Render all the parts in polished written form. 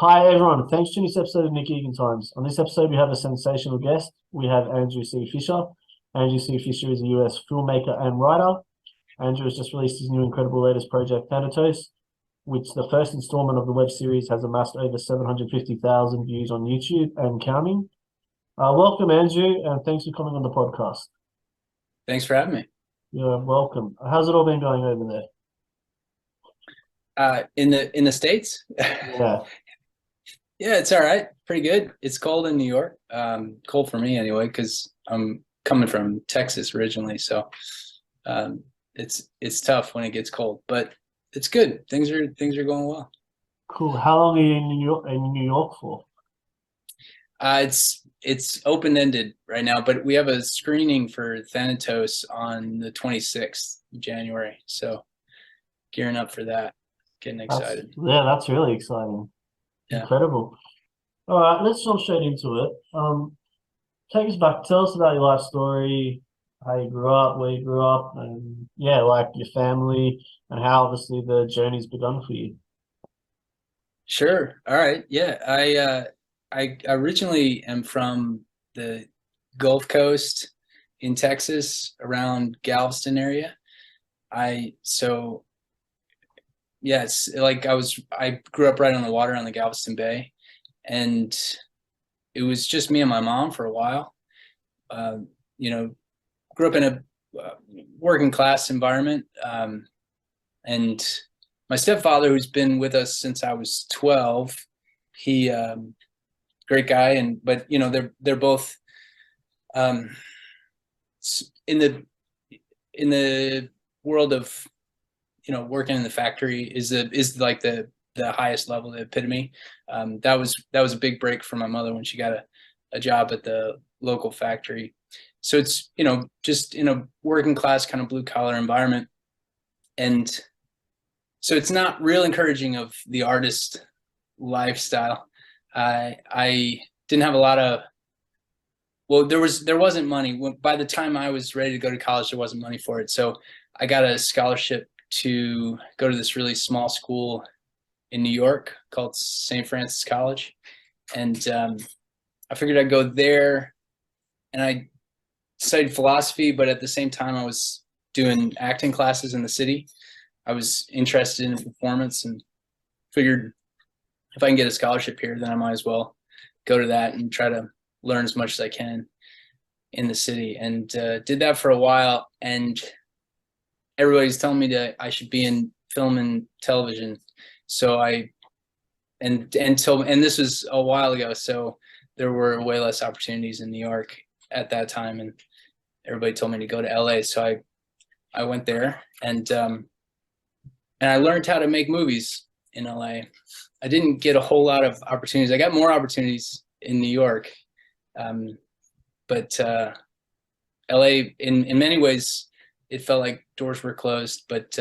Hi everyone, thanks for tuning this episode of Nick Egan Times. On this episode, we have a sensational guest. We have Andrew C. Fisher. Andrew C. Fisher is a US filmmaker and writer. Andrew has just released his new incredible latest project, Thanatos, which the first installment of the web series has amassed over 750,000 views on YouTube and counting. Welcome, Andrew, and thanks for coming on the podcast. Thanks for having me. You're welcome. How's it all been going over there? In the States? Yeah. Yeah, it's all right. Pretty good. It's cold in New York. Cold for me anyway, because I'm coming from Texas originally. So it's tough when it gets cold, but it's good. Things are going well. Cool. How long are you in New York for? It's open-ended right now, but we have a screening for Thanatos on the 26th of January. So gearing up for that. Getting excited. That's really exciting. Yeah. Incredible. All right, let's jump straight into it. Take us back. Tell us about your life story, how you grew up, where you grew up, and yeah, like your family and how obviously the journey's begun for you. Sure. All right. Yeah. I originally am from the Gulf Coast in Texas, around Galveston area. I so yes, like I grew up right on the water on the Galveston Bay, and it was just me and my mom for a while. Uh, you know, grew up in a working class environment, and my stepfather, who's been with us since I was 12, he great guy, and but they're both um, in the world of working in the factory is like the highest level, the epitome. That was a big break for my mother when she got a job at the local factory. So it's just in a working class kind of blue collar environment, and so it's not real encouraging of the artist lifestyle. I didn't have a lot of, well, there wasn't money. By the time I was ready to go to college, there wasn't money for it. So I got a scholarship to go to this really small school in New York called St. Francis College. And I figured I'd go there, and I studied philosophy, but at the same time I was doing acting classes in the city. I was interested in performance and figured if I can get a scholarship here, then I might as well go to that and try to learn as much as I can in the city. And did that for a while, and everybody's telling me that I should be in film and television. So and this was a while ago, so there were way less opportunities in New York at that time, and everybody told me to go to LA. So I went there, and I learned how to make movies in LA. I didn't get a whole lot of opportunities. I got more opportunities in New York, but LA, in many ways, it felt like doors were closed. But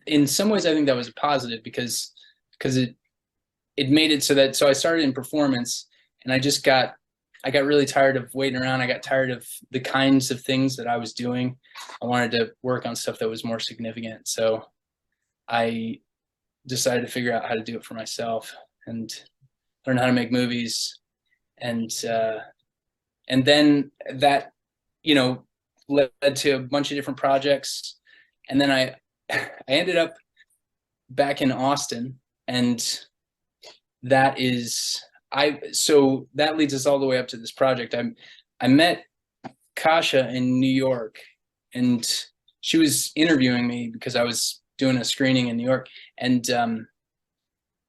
in some ways, I think that was a positive because it made it so I started in performance, and I got really tired of waiting around. I got tired of the kinds of things that I was doing. I wanted to work on stuff that was more significant. So I decided to figure out how to do it for myself and learn how to make movies. And then that, led to a bunch of different projects. And then I ended up back in Austin, and so that leads us all the way up to this project. I met Kasha in New York, and she was interviewing me because I was doing a screening in New York. And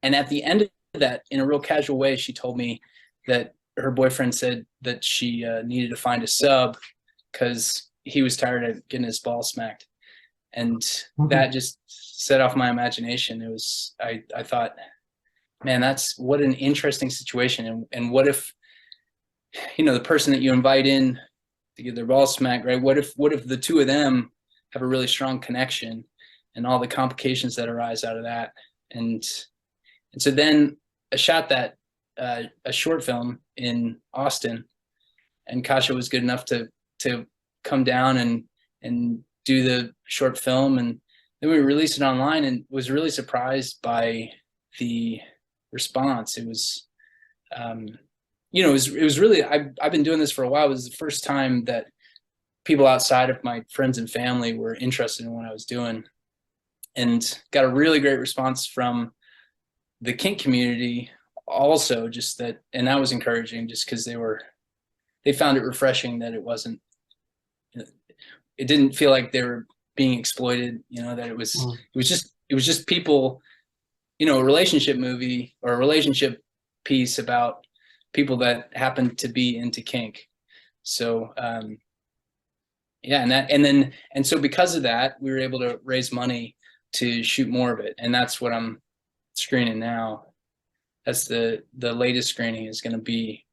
at the end of that, in a real casual way, she told me that her boyfriend said that she needed to find a sub because he was tired of getting his ball smacked. And that just set off my imagination. I thought, man, what an interesting situation. And what if, the person that you invite in to get their ball smacked, right? What if the two of them have a really strong connection, and all the complications that arise out of that? And so then I shot that a short film in Austin, and Kasha was good enough to come down and do the short film, and then we released it online, and was really surprised by the response. It was, you know, it was really, I've been doing this for a while. It was the first time that people outside of my friends and family were interested in what I was doing, and got a really great response from the kink community also, just that, and that was encouraging, just because they found it refreshing that it wasn't, it didn't feel like they were being exploited, you know, that it was just people, you know, a relationship movie or a relationship piece about people that happen to be into kink. So yeah, and so because of that, we were able to raise money to shoot more of it, and that's what I'm screening now. That's the latest screening is going to be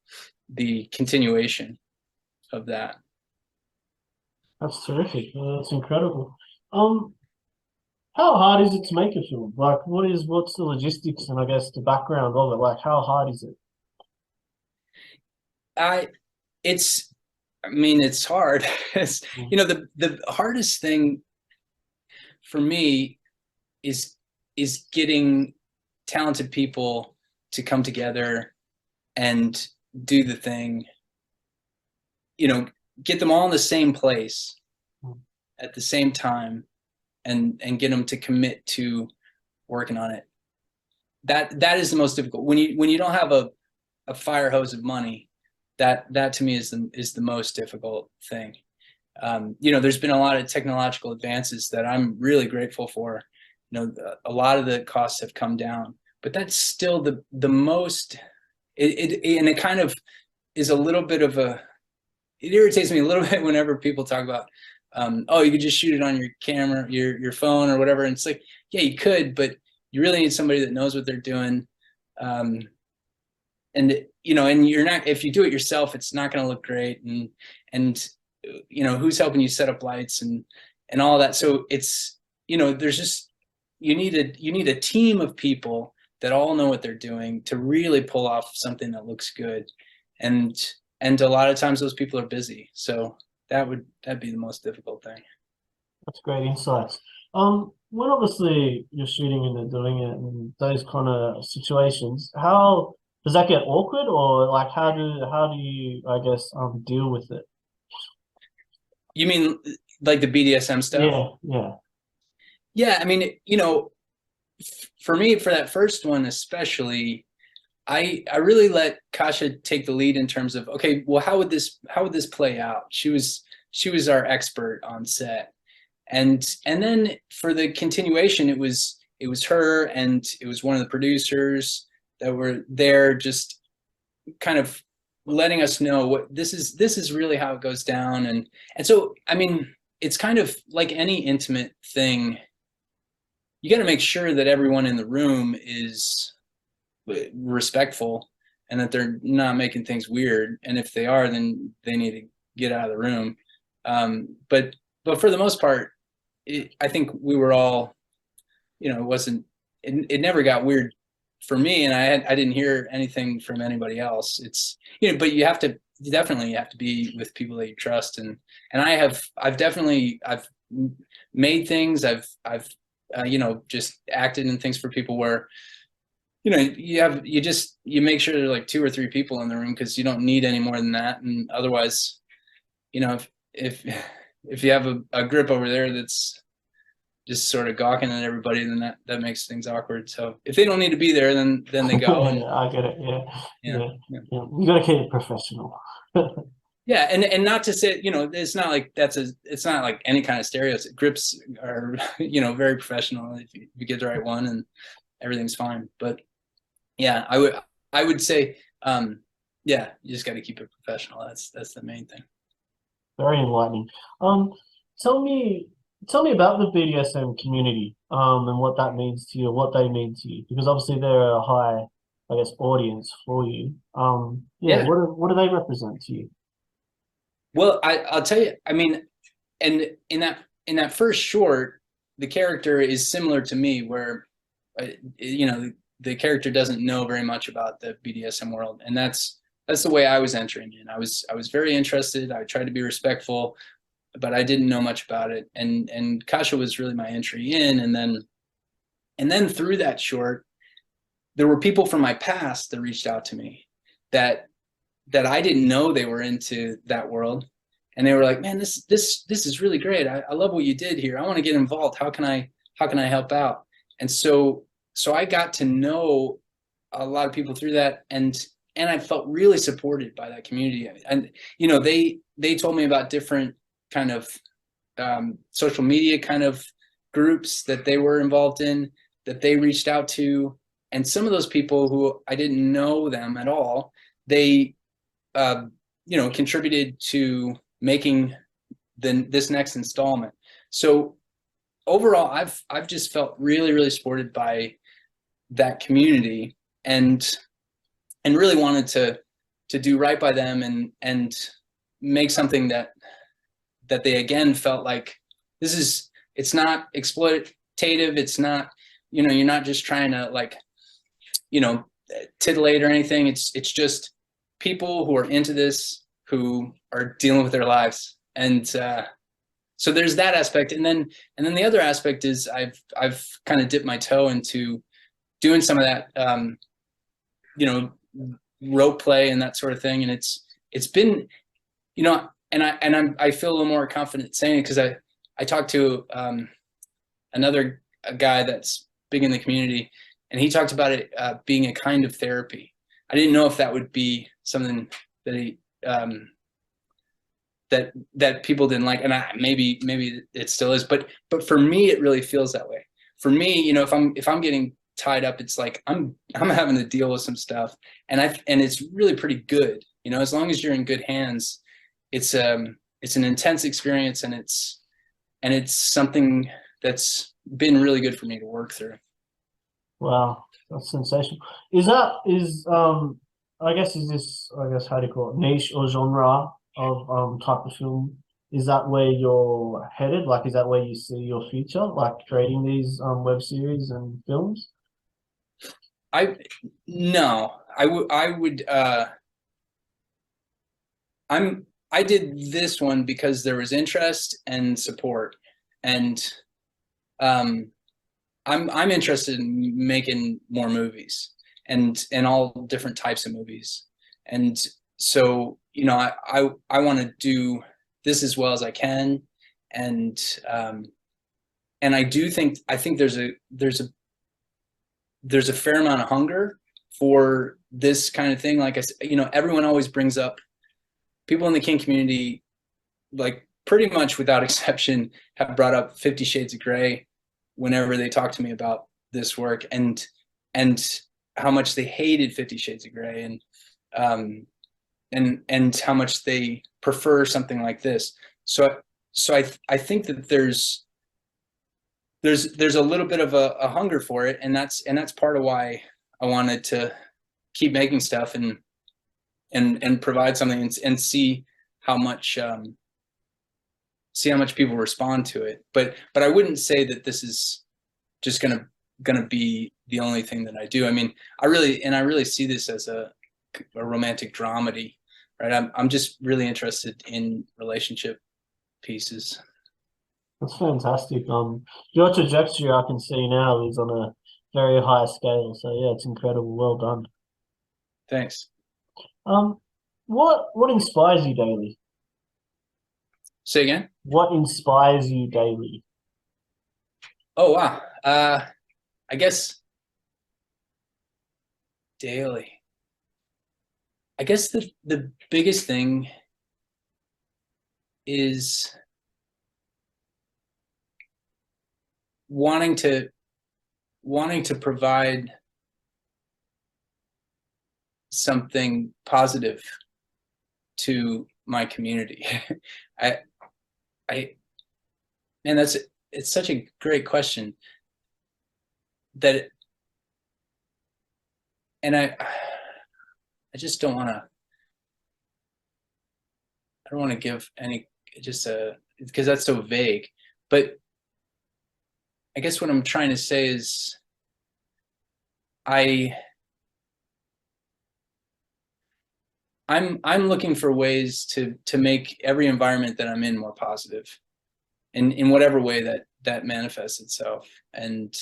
the continuation of that. That's terrific. That's incredible. How hard is it to make a film? Like, what's the logistics and I guess the background of it? Like, how hard is it? It's, I mean, it's hard. It's, you know, the hardest thing for me is getting talented people to come together and do the thing, you know, get them all in the same place at the same time, and get them to commit to working on it. That is the most difficult. When you don't have a fire hose of money, that to me is the most difficult thing. You know, there's been a lot of technological advances that I'm really grateful for. You know, a lot of the costs have come down, but that's still the most. And it kind of is a little bit of a. It irritates me a little bit whenever people talk about, oh, you could just shoot it on your camera, your phone or whatever. And it's like, yeah, you could, but you really need somebody that knows what they're doing. And you know, and you're not, if you do it yourself, it's not going to look great. And you know, who's helping you set up lights and all that. So it's, you know, there's just, you need a team of people that all know what they're doing to really pull off something that looks good. And a lot of times those people are busy. So that'd be the most difficult thing. That's great insights. When obviously you're shooting and they're doing it and those kind of situations, how does that get awkward, or like how do you, I guess, deal with it? You mean like the BDSM stuff? Yeah, yeah. Yeah, I mean, you know, for me, for that first one especially, I really let Kasha take the lead in terms of, okay, well, how would this play out? She was our expert on set. And then for the continuation, it was her, and it was one of the producers that were there, just kind of letting us know what this is really how it goes down. And so, I mean, it's kind of like any intimate thing. You got to make sure that everyone in the room is respectful and that they're not making things weird. And if they are, then they need to get out of the room. But for the most part, I think we were all, you know, it never got weird for me, and I didn't hear anything from anybody else. It's, you know, but you definitely have to be with people that you trust. And I've definitely made things. I've you know, just acted in things for people where, you know, you make sure there are like 2 or 3 people in the room, because you don't need any more than that. And otherwise, you know, if you have a grip over there that's just sort of gawking at everybody, then that makes things awkward. So if they don't need to be there, then they go. And, I get it. Yeah. yeah. You got to keep it professional. Yeah, and not to say, you know, it's not like it's not like any kind of stereotype. Grips are, you know, very professional if you get the right one, and everything's fine. But yeah, I would say, yeah, you just got to keep it professional. That's the main thing. Very enlightening. Tell me about the BDSM community, and what that means to you, what they mean to you, because obviously they're a high, I guess, audience for you. Yeah. What do they represent to you? Well, I'll tell you, I mean, and in that first short, the character is similar to me, where, you know, the character doesn't know very much about the BDSM world, and that's the way I was entering in. I was very interested. I tried to be respectful, but I didn't know much about it. And Kasha was really my entry in, and then through that short, there were people from my past that reached out to me that I didn't know they were into that world. And they were like, man, this is really great. I love what you did here. I want to get involved. How can I help out? And so I got to know a lot of people through that, and I felt really supported by that community. And you know, they told me about different kind of social media kind of groups that they were involved in, that they reached out to, and some of those people who I didn't know them at all, they you know, contributed to making this next installment. So overall, I've just felt really, really supported by that community, and really wanted to do right by them, and make something that they again felt like it's not exploitative. It's not, you know, you're not just trying to, like, you know, titillate or anything. It's just people who are into this, who are dealing with their lives. And so there's that aspect. And then the other aspect is I've kind of dipped my toe into doing some of that, you know, rope play and that sort of thing. And it's been, you know, and I feel a little more confident saying it, because I talked to another guy that's big in the community, and he talked about it being a kind of therapy. I didn't know if that would be something that he that people didn't like, and maybe it still is, but for me it really feels that way. For me, you know, if I'm getting tied up, it's like I'm having to deal with some stuff, and it's really pretty good, you know, as long as you're in good hands. It's an intense experience, and it's something that's been really good for me to work through. Wow, that's sensational. I guess how do you call it, niche or genre of type of film? Is that where you're headed? Like, is that where you see your future, like creating these web series and films? No, I would I did this one because there was interest and support, and I'm interested in making more movies, and all different types of movies. And so, you know, I want to do this as well as I can. And I think there's a fair amount of hunger for this kind of thing. Like I said, you know, everyone always brings up, people in the kink community, like pretty much without exception, have brought up 50 Shades of Grey whenever they talk to me about this work, and how much they hated 50 Shades of Grey, and how much they prefer something like this. So I think that there's a little bit of a hunger for it, and that's part of why I wanted to keep making stuff and provide something, and see how much people respond to it. But I wouldn't say that this is just gonna be the only thing that I do. I mean, I really see this as a romantic dramedy, right? I'm just really interested in relationship pieces. That's fantastic. Your trajectory I can see now is on a very high scale. So yeah, it's incredible. Well done. Thanks. What inspires you daily? Say again? What inspires you daily? Oh, wow. I guess daily. I guess the biggest thing is wanting to provide something positive to my community. Man, it's such a great question. I just don't want to. I don't want to give any, because that's so vague. But I guess what I'm trying to say is, I'm looking for ways to make every environment that I'm in more positive, in whatever way that manifests itself. And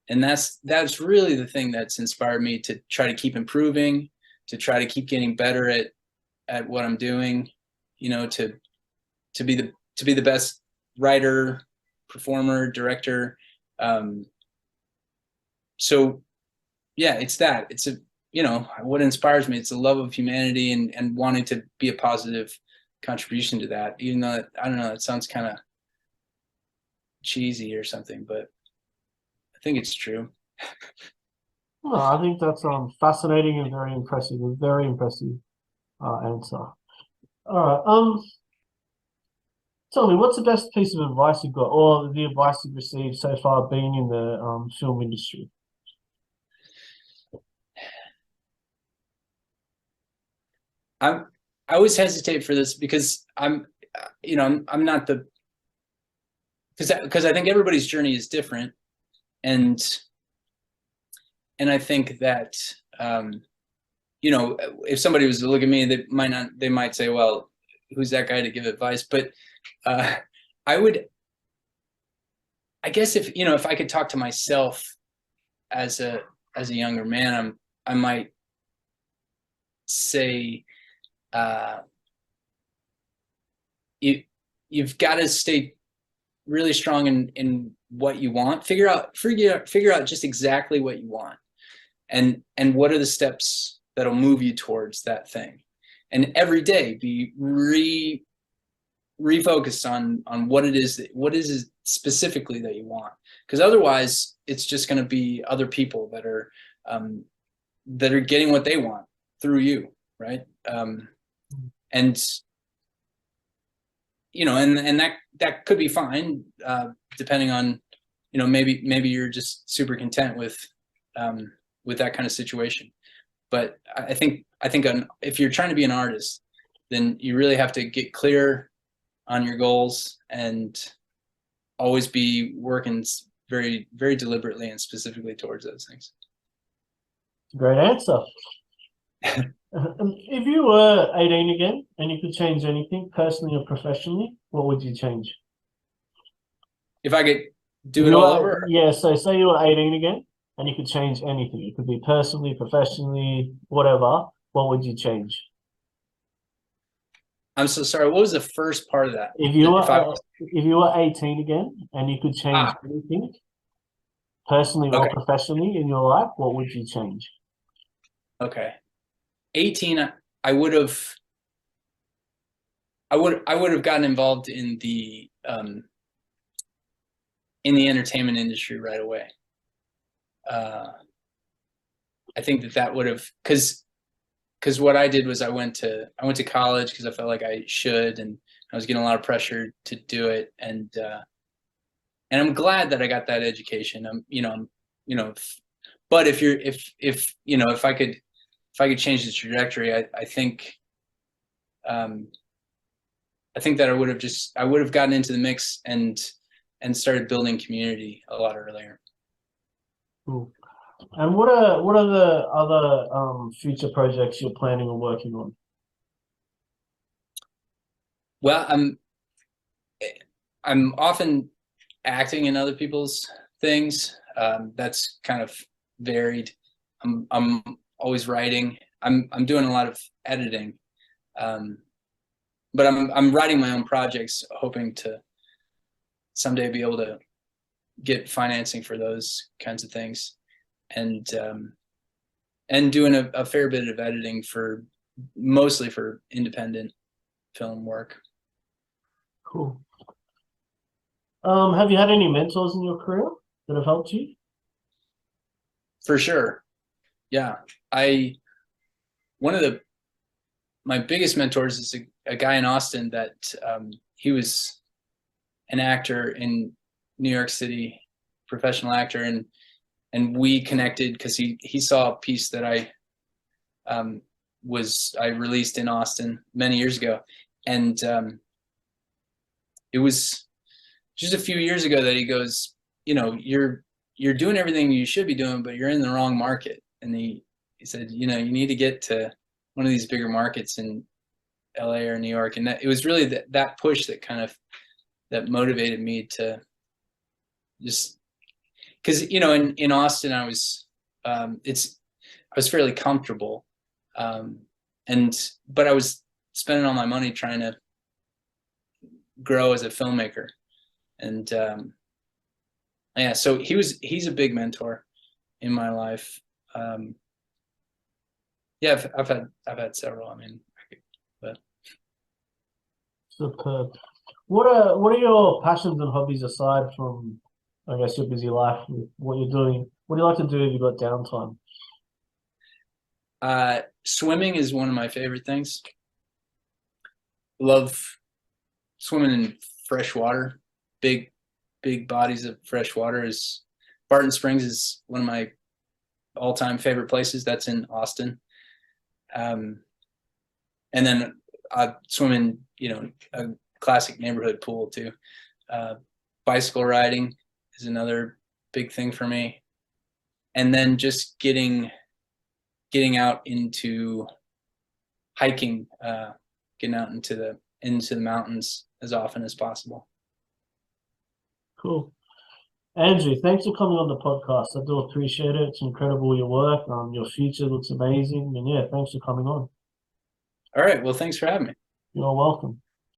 And that's really the thing that's inspired me to try to keep improving, to try to keep getting better at what I'm doing, you know, to be the best writer, performer, director. So yeah, it's that. It's a, you know, what inspires me. It's the love of humanity and wanting to be a positive contribution to that. Even though I don't know, it sounds kind of cheesy or something, but I think it's true. Well, I think that's fascinating and very impressive. A very impressive answer. All right. Tell me, what's the best piece of advice you've got, or the advice you've received so far being in the film industry? I always hesitate for this because you know, I'm not the, because I think everybody's journey is different, and I think that you know, if somebody was to look at me, they might say, well, who's that guy to give advice? But uh, I guess if, you know, if I could talk to myself as a younger man, I might say, you've got to stay really strong in what you want. Figure out just exactly what you want, and what are the steps that'll move you towards that thing. And every day be refocused on what is it specifically that you want, because otherwise it's just going to be other people that are getting what they want through you, right? And you know, and that could be fine, depending on, you know, maybe you're just super content with that kind of situation. But I think if you're trying to be an artist, then you really have to get clear on your goals and always be working very, very deliberately and specifically towards those things. Great answer. If you were 18 again and you could change anything, personally or professionally, what would you change? If I could do it all over? Yeah, so say you were 18 again and you could change anything. It could be personally, professionally, whatever. What would you change? I'm so sorry. What was the first part of that? If you were 18 again and you could change anything, personally or Okay. professionally in your life, what would you change? Okay. 18, I would have gotten involved in the entertainment industry right away. I think that would have, because what I did was I went to college because I felt like I should, and I was getting a lot of pressure to do it, and I'm glad that I got that education. But if you know, if I could change the trajectory, I think that I would have gotten into the mix and started building community a lot earlier. Cool. And what are the other future projects you're planning on working on? Well, I'm often acting in other people's things. That's kind of varied. I'm always writing. I'm doing a lot of editing, but I'm writing my own projects, hoping to someday be able to get financing for those kinds of things, and doing a fair bit of editing mostly for independent film work. Cool. Have you had any mentors in your career that have helped you? For sure. Yeah. One of my biggest mentors is a guy in Austin that he was an actor in New York City, professional actor, and we connected because he saw a piece that I released in Austin many years ago, and it was just a few years ago that he goes, you know, you're doing everything you should be doing, but you're in the wrong market. And he said, you know, you need to get to one of these bigger markets in LA or New York. And it was really that push that motivated me to just because in Austin I was I was fairly comfortable, but I was spending all my money trying to grow as a filmmaker, and yeah, so he's a big mentor in my life. Yeah, I've had several. I mean, but Superb. What are your passions and hobbies aside from, I guess, your busy life with what you're doing? What do you like to do if you've got downtime? swimming is one of my favorite things. Love swimming in fresh water, big bodies of fresh water. Barton Springs is one of my all-time favorite places. That's in Austin. And then I swim in, a classic neighborhood pool too. Bicycle riding is another big thing for me. And then just getting out into hiking, getting out into the mountains as often as possible. Cool. Andrew, thanks for coming on the podcast. I do appreciate it. It's incredible, your work. Your future looks amazing. And yeah, thanks for coming on. All right. Well, thanks for having me. You're welcome.